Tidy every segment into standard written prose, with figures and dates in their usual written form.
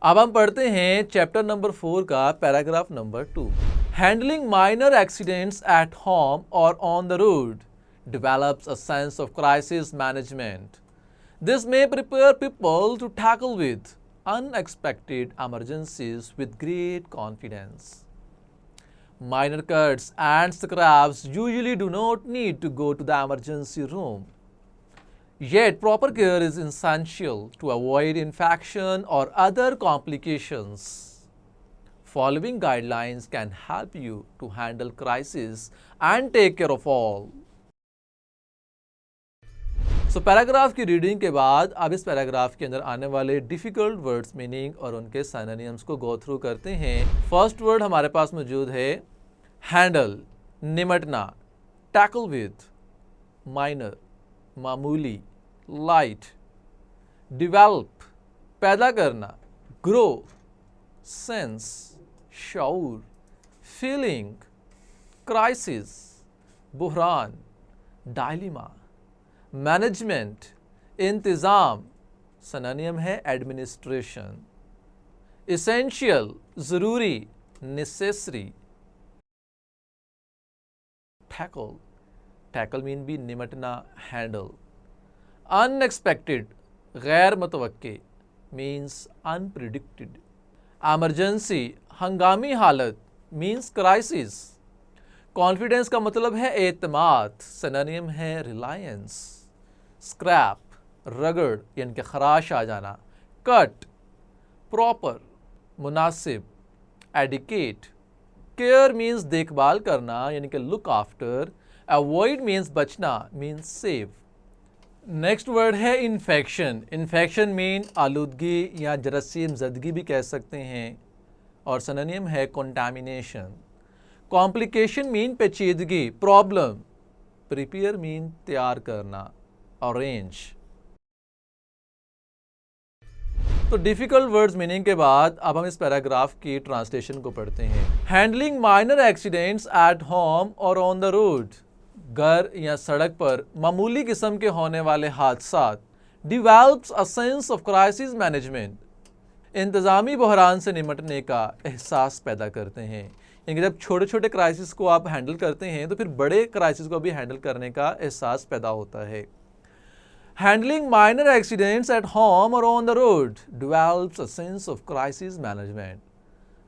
अब हम पढ़ते हैं चैप्टर नंबर 4 का paragraph number 2। Handling minor accidents at home और on the road develops a sense of crisis management. This may prepare people to tackle with unexpected emergencies with great confidence. Minor cuts and scrapes usually do not need to go to the emergency room. Yet, proper care is essential to avoid infection or other complications. Following guidelines can help you to handle crisis and take care of all. Paragraph की reading के बाद अब इस paragraph के अंदर आने वाले difficult words meaning और उनके सिनोनिम्स को गो थ्रू करते हैं। फर्स्ट वर्ड हमारे पास मौजूद है हैंडल, निमटना, टैकल विद, माइनर, मामूली, लाइट, डिवेलप, पैदा करना, ग्रो, सेंस, शऊर, फीलिंग, क्राइसिस, बुहरान, डायलिमा, मैनेजमेंट, इंतज़ाम, सिनोनिम है एडमिनिस्ट्रेशन, इसेंशियल, ज़रूरी, नेसेसरी, टैकल, टैकल मीन भी निमटना, हैंडल, अनएक्सपेक्टेड, गैर मुतवक्के मीन्स अनप्रिडिक्टेड, एमरजेंसी, हंगामी हालत मीन्स क्राइसिस, कॉन्फिडेंस का मतलब है एतमाद, सिनोनिम है रिलायंस, स्क्रैप, रगड़ यानी कि खराश आ जाना, कट, प्रॉपर, मुनासिब, एडिकेट, केयर मीन्स देखभाल करना यानी कि लुक आफ्टर, अवॉइड मीन्स बचना मीन्स सेव। नेक्स्ट वर्ड है इन्फेक्शन। इन्फेक्शन मीन आलूदगी या जरासीम ज़दगी भी कह सकते हैं और सिनोनिम है कंटामिनेशन। कॉम्प्लिकेशन मीन पेचीदगी, प्रॉब्लम। प्रिपेयर मीन तैयार करना, अरेंज। तो डिफिकल्ट वर्ड्स मीनिंग के बाद अब हम इस पैराग्राफ की ट्रांसलेशन को पढ़ते हैं। Handling minor accidents at home और ऑन द रोड, घर या सड़क पर मामूली किस्म के होने वाले हादसात develops a sense of crisis management, इंतज़ामी बहरान से निपटने का एहसास पैदा करते हैं। यानी जब छोटे छोटे क्राइसिस को आप हैंडल करते हैं तो फिर बड़े क्राइसिस को भी हैंडल करने का एहसास पैदा होता है। Handling minor accidents at home और on the road develops a sense of crisis management,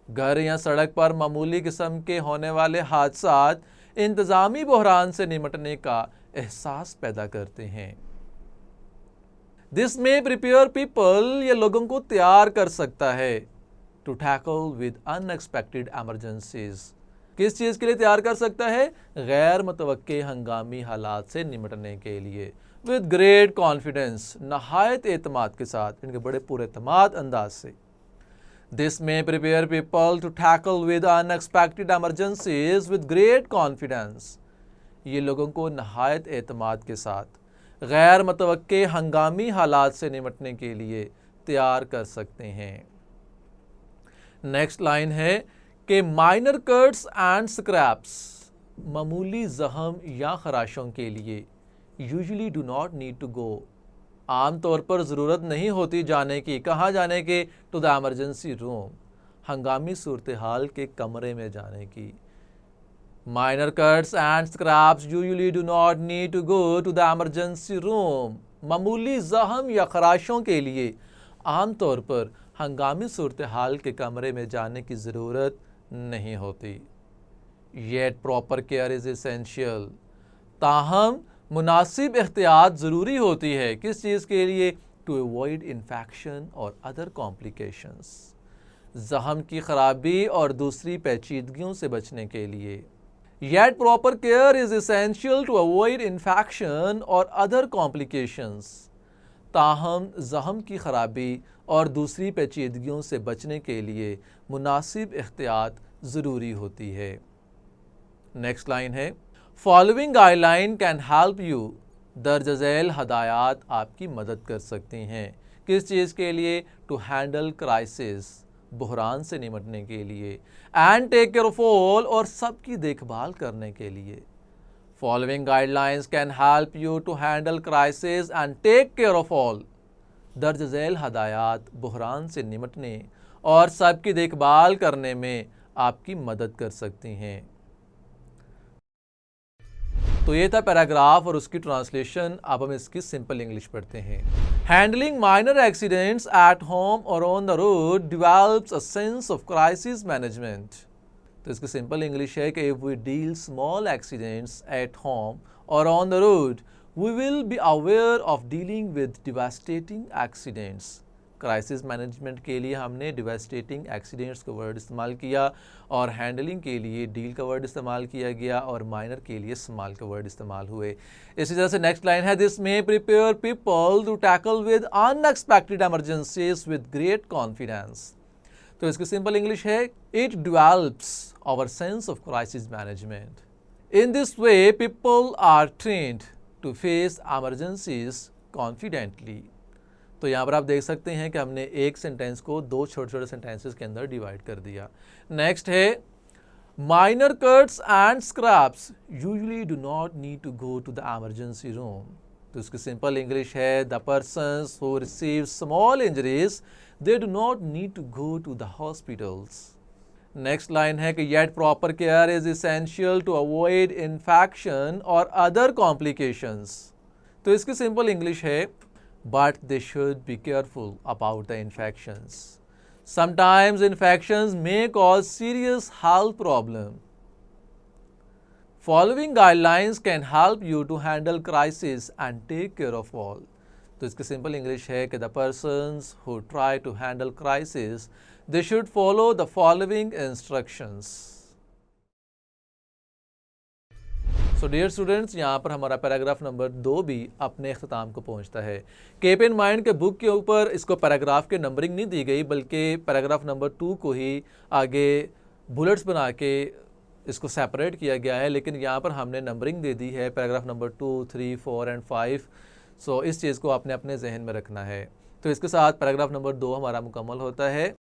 घर या सड़क पर मामूली किस्म के होने वाले हादसात इंतज़ामी बहरान से निपटने का एहसास पैदा करते हैं। दिस में प्रिपेयर पीपल, ये लोगों को तैयार कर सकता है to tackle with unexpected emergencies, किस चीज़ के लिए तैयार कर सकता है? गैर मुतवक्के हंगामी हालात से निपटने के लिए। विद ग्रेट कॉन्फिडेंस, नहायत एतमाद के साथ, इनके बड़े पूरे एतमाद अंदाज से। This may prepare people to tackle with unexpected emergencies with great confidence, ये लोगों को नहायत एतमाद के साथ गैर मुतवक्के हंगामी हालात से निपटने के लिए तैयार कर सकते हैं। नेक्स्ट लाइन है कि माइनर कट्स एंड स्क्रैप्स, मामूली जख्म या खराशों के लिए usually do not need to go, आम तौर पर ज़रूरत नहीं होती जाने की, कहाँ जाने के? टू द एमरजेंसी रूम, हंगामी सूरत हाल के कमरे में जाने की। Minor cuts and scrapes usually do not need to go to the emergency room, मामूली जख्म या खराशों के लिए आम तौर पर हंगामी सूरत हाल के कमरे में जाने की ज़रूरत नहीं होती। Yet proper care is essential, ताहम मुनासिब एहतियात ज़रूरी होती है, किस चीज़ के लिए? टू अवॉइड इन्फेक्शन और अदर कॉम्प्लिकेशंस, जख्म की खराबी और दूसरी पेचीदगियों से बचने के लिए। Yet proper care is essential to avoid infection और अदर कॉम्प्लिकेशंस, ताहम जख्म की खराबी और दूसरी पेचीदगियों से बचने के लिए मुनासिब एहतियात ज़रूरी होती है। नेक्स्ट लाइन है following guideline can help you, दर्ज झैल हदायत आपकी मदद कर सकती हैं, किस चीज़ के लिए? टू हैंडल क्राइसिस, बहरान से निपटने के लिए। And take care of all, और सबकी देखभाल करने के लिए। Following guidelines can help you to handle crisis and take care of all, दर्ज झैल हदायत बहरान से निपटने और सबकी देखभाल करने में आपकी मदद कर सकती हैं। तो ये था पैराग्राफ और उसकी ट्रांसलेशन। अब हम इसकी सिंपल इंग्लिश पढ़ते हैं। Handling minor accidents at home और on the road develops a sense of crisis management. तो इसकी सिंपल इंग्लिश है कि if we deal small accidents at home और on the road we will be aware of dealing with devastating accidents. Crisis management के लिए हमने devastating accidents का word इस्तेमाल किया और हैंडलिंग के लिए डील का वर्ड इस्तेमाल किया गया और माइनर के लिए स्मॉल का वर्ड इस्तेमाल हुए। इसी तरह से नेक्स्ट लाइन है, this may prepare people to tackle with unexpected emergencies with great confidence. तो इसकी सिंपल इंग्लिश है, it develops our sense of crisis management. In this way people are trained to face emergencies confidently. तो यहाँ पर आप देख सकते हैं कि हमने एक सेंटेंस को दो छोटे छोटे सेंटेंसेस के अंदर डिवाइड कर दिया। नेक्स्ट है, minor cuts and scrapes usually do not need to go to the emergency room. तो इसकी सिंपल इंग्लिश है, the persons who receive small injuries they do not need to go to the hospitals. Next line है कि yet proper care is essential to avoid infection और other complications. तो इसकी simple English है, but they should be careful about the infections. Sometimes infections may cause serious health problem. Following guidelines can help you to handle crisis and take care of all. तो इसकी simple English है कि the persons who try to handle crisis, they should follow the following instructions. So dear students, यहाँ पर हमारा paragraph number 2 भी अपने अख्ताम को पहुँचता है। कीप इन माइंड के बुक के ऊपर इसको पैराग्राफ के नंबरिंग नहीं दी गई, बल्कि पैराग्राफ नंबर 2 को ही आगे बुलेट्स बना के इसको सेपरेट किया गया है, लेकिन यहाँ पर हमने नंबरिंग दे दी है पैराग्राफ नंबर 2, 3, 4 एंड 5। सो इस चीज़ को आपने अपने जहन में रखना है। तो इसके साथ पैराग्राफ नंबर 2 हमारा मुकम्मल होता है।